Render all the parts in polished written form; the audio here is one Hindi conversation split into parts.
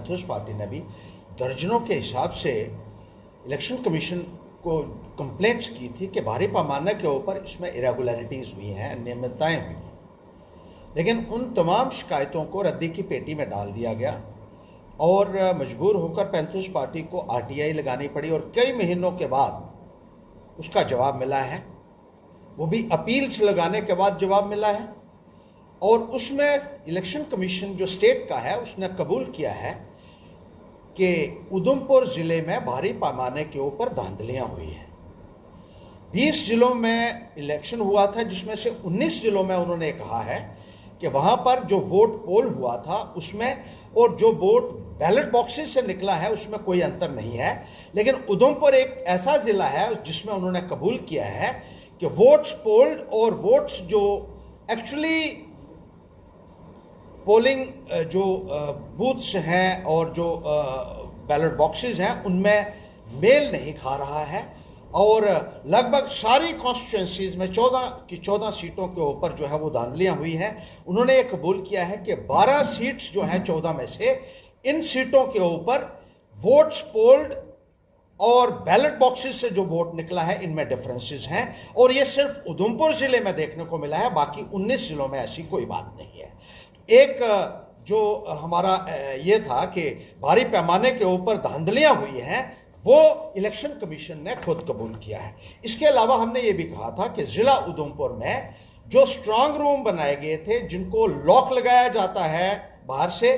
पैंथर्स पार्टी ने भी दर्जनों के हिसाब से इलेक्शन कमीशन को कंप्लेंट्स की थी कि भारी पैमाने के ऊपर इसमें इरेगुलरिटीज़ हुई हैं, अनियमितताएँ हुई हैं। लेकिन उन तमाम शिकायतों को रद्दी की पेटी में डाल दिया गया और मजबूर होकर पैंथर्स पार्टी को आरटीआई लगानी पड़ी और कई महीनों के बाद उसका जवाब मिला है, वो भी अपील्स लगाने के बाद जवाब मिला है। और उसमें इलेक्शन कमीशन जो स्टेट का है उसने कबूल किया है कि उधमपुर ज़िले में भारी पैमाने के ऊपर धांधलियाँ हुई हैं। 20 ज़िलों में इलेक्शन हुआ था, जिसमें से 19 ज़िलों में उन्होंने कहा है कि वहाँ पर जो वोट पोल हुआ था उसमें और जो वोट बैलेट बॉक्सेस से निकला है उसमें कोई अंतर नहीं है। लेकिन उधमपुर एक ऐसा ज़िला है जिसमें उन्होंने कबूल किया है कि वोट्स पोल्ड और वोट्स जो एक्चुअली पोलिंग जो बूथ्स हैं और जो बैलेट बॉक्सेस हैं उनमें मेल नहीं खा रहा है। और लगभग सारी कॉन्स्टिट्यूंसीज में 14 की 14 सीटों के ऊपर जो है वो धांधलियां हुई हैं। उन्होंने ये कबूल किया है कि 12 सीट्स जो हैं 14 में से, इन सीटों के ऊपर वोट्स पोल्ड और बैलेट बॉक्सेस से जो वोट निकला है इनमें डिफरेंसेस हैं। और ये सिर्फ उधमपुर ज़िले में देखने को मिला है, बाकी 19 ज़िलों में ऐसी कोई बात नहीं है। एक जो हमारा ये था कि भारी पैमाने के ऊपर धांधलियां हुई हैं वो इलेक्शन कमीशन ने खुद कबूल किया है। इसके अलावा हमने ये भी कहा था कि ज़िला उधमपुर में जो स्ट्रांग रूम बनाए गए थे जिनको लॉक लगाया जाता है बाहर से,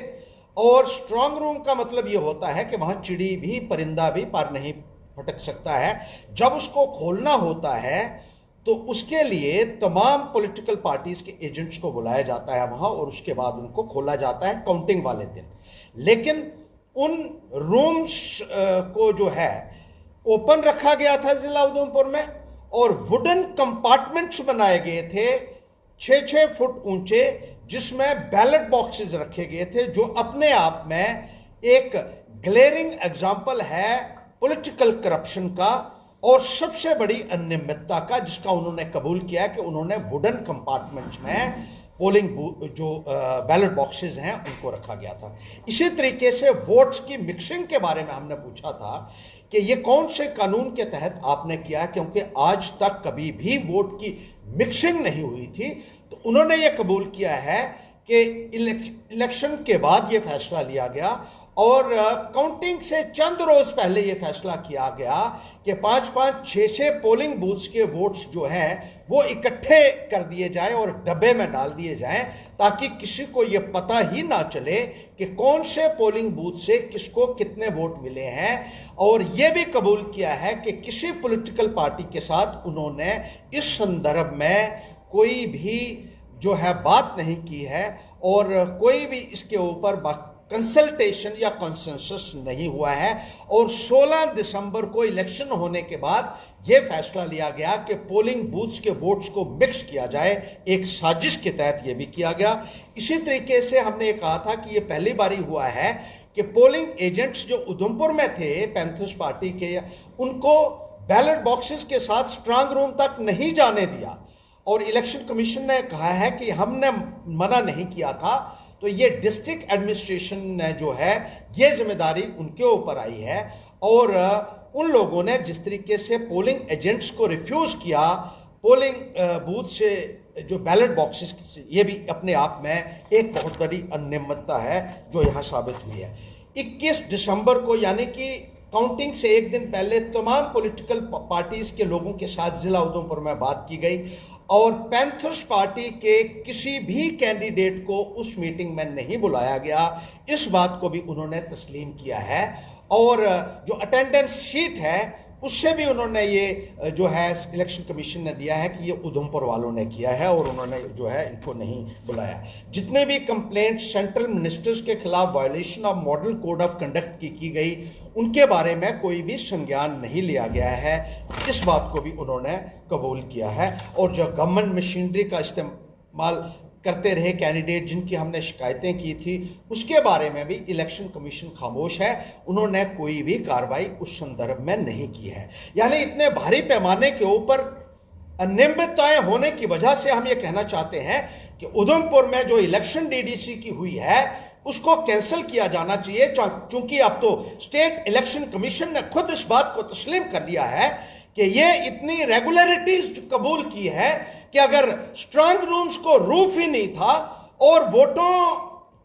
और स्ट्रांग रूम का मतलब ये होता है कि वहाँ चिड़ी भी परिंदा भी पार नहीं फटक सकता है। जब उसको खोलना होता है तो उसके लिए तमाम पॉलिटिकल पार्टीज के एजेंट्स को बुलाया जाता है वहाँ और उसके बाद उनको खोला जाता है काउंटिंग वाले दिन। लेकिन उन रूम्स को जो है ओपन रखा गया था ज़िला उधमपुर में और वुडन कंपार्टमेंट्स बनाए गए थे 6-6 फुट ऊंचे, जिसमें बैलेट बॉक्सेस रखे गए थे, जो अपने आप में एक ग्लेरिंग एग्जाम्पल है पॉलिटिकल करप्शन का और सबसे बड़ी अनियमितता का, जिसका उन्होंने कबूल किया कि उन्होंने वुडन कंपार्टमेंट्स में पोलिंग जो बैलेट बॉक्सेस हैं उनको रखा गया था। इसी तरीके से वोट्स की मिक्सिंग के बारे में हमने पूछा था कि ये कौन से कानून के तहत आपने किया, क्योंकि आज तक कभी भी वोट की मिक्सिंग नहीं हुई थी। तो उन्होंने ये कबूल किया है कि इलेक्शन के बाद ये फैसला लिया गया और काउंटिंग से चंद रोज पहले ये फैसला किया गया कि 5-5, 6-6 पोलिंग बूथ्स के वोट्स जो हैं वो इकट्ठे कर दिए जाएं और डब्बे में डाल दिए जाएं, ताकि किसी को ये पता ही ना चले कि कौन से पोलिंग बूथ से किसको कितने वोट मिले हैं। और ये भी कबूल किया है कि किसी पॉलिटिकल पार्टी के साथ उन्होंने इस संदर्भ में कोई भी जो है बात नहीं की है और कोई भी इसके ऊपर कंसल्टेशन या कंसेंसस नहीं हुआ है। और 16 दिसंबर को इलेक्शन होने के बाद यह फैसला लिया गया कि पोलिंग बूथ्स के वोट्स को मिक्स किया जाए, एक साजिश के तहत यह भी किया गया। इसी तरीके से हमने ये कहा था कि यह पहली बारी हुआ है कि पोलिंग एजेंट्स जो उधमपुर में थे पैंथर्स पार्टी के, उनको बैलेट बॉक्सेस के साथ स्ट्रांग रूम तक नहीं जाने दिया और इलेक्शन कमीशन ने कहा है कि हमने मना नहीं किया था। तो ये डिस्ट्रिक्ट एडमिनिस्ट्रेशन ने जो है ये जिम्मेदारी उनके ऊपर आई है और उन लोगों ने जिस तरीके से पोलिंग एजेंट्स को रिफ्यूज़ किया पोलिंग बूथ से जो बैलेट बॉक्सेस से, ये भी अपने आप में एक बहुत बड़ी अनियमितता है जो यहाँ साबित हुई है। 21 दिसंबर को यानी कि काउंटिंग से एक दिन पहले तमाम पॉलिटिकल पार्टीज के लोगों के साथ ज़िला उधमपुर में बात की गई और पैंथर्स पार्टी के किसी भी कैंडिडेट को उस मीटिंग में नहीं बुलाया गया। इस बात को भी उन्होंने तस्लीम किया है और जो अटेंडेंस शीट है उससे भी उन्होंने ये जो है इलेक्शन कमीशन ने दिया है कि ये उधमपुर वालों ने किया है और उन्होंने जो है इनको नहीं बुलाया। जितने भी कंप्लेंट सेंट्रल मिनिस्टर्स के खिलाफ violation of model code of conduct की गई उनके बारे में कोई भी संज्ञान नहीं लिया गया है, इस बात को भी उन्होंने कबूल किया है। और जो गवर्नमेंट मशीनरी का इस्तेमाल करते रहे कैंडिडेट जिनकी हमने शिकायतें की थी उसके बारे में भी इलेक्शन कमीशन खामोश है, उन्होंने कोई भी कार्रवाई उस संदर्भ में नहीं की है। यानी इतने भारी पैमाने के ऊपर अनियमितताएं होने की वजह से हम ये कहना चाहते हैं कि उधमपुर में जो इलेक्शन डीडीसी की हुई है उसको कैंसिल किया जाना चाहिए, क्योंकि अब तो स्टेट इलेक्शन कमीशन ने खुद इस बात को तस्लीम कर लिया है कि ये इतनी रेगुलरिटीज कबूल की है कि अगर स्ट्रांग रूम्स को रूफ ही नहीं था और वोटों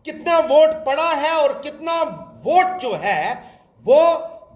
कितना वोट पड़ा है और कितना वोट जो है वो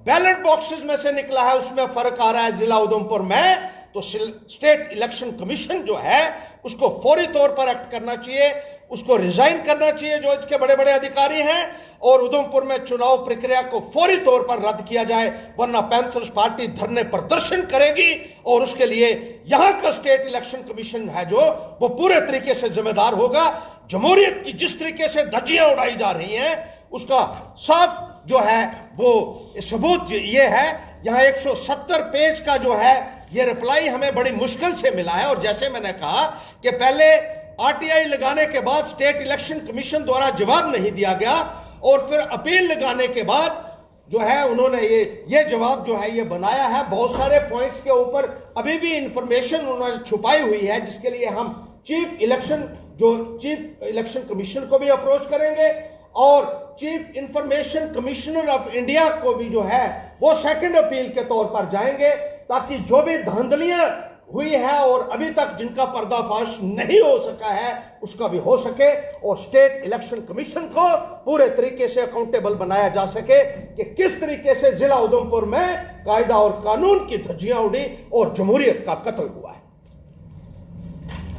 बैलेट बॉक्सेस में से निकला है उसमें फर्क आ रहा है जिला उधमपुर में, तो स्टेट इलेक्शन कमीशन जो है उसको फौरी तौर पर एक्ट करना चाहिए, उसको रिजाइन करना चाहिए जो इसके बड़े बड़े अधिकारी हैं, और उधमपुर में चुनाव प्रक्रिया को फौरी तौर पर रद्द किया जाए, वरना पैंथर्स पार्टी धरने प्रदर्शन करेगी और उसके लिए यहां का स्टेट इलेक्शन कमीशन है जो वो पूरे तरीके से जिम्मेदार होगा। जमहूरियत की जिस तरीके से धज्जियां उड़ाई जा रही हैं उसका साफ जो है वो सबूत ये है। यहां 170 पेज का जो है ये रिप्लाई हमें बड़ी मुश्किल से मिला है, और जैसे मैंने कहा कि पहले आरटीआई लगाने के बाद स्टेट इलेक्शन कमीशन द्वारा जवाब नहीं दिया गया और फिर अपील लगाने के बाद जो है उन्होंने ये जवाब जो है ये बनाया है। बहुत सारे पॉइंट्स के ऊपर अभी भी इंफॉर्मेशन उन्होंने छुपाई हुई है, जिसके लिए हम चीफ इलेक्शन कमीशन को भी अप्रोच करेंगे और chief information commissioner of India को भी जो है वो सेकंड अपील के तौर पर जाएंगे, ताकि जो भी धांधलियां हुई है और अभी तक जिनका पर्दाफाश नहीं हो सका है उसका भी हो सके, और स्टेट इलेक्शन कमीशन को पूरे तरीके से अकाउंटेबल बनाया जा सके कि किस तरीके से जिला उधमपुर में कायदा और कानून की धज्जियां उड़ी और जमहूरियत का कत्ल हुआ है।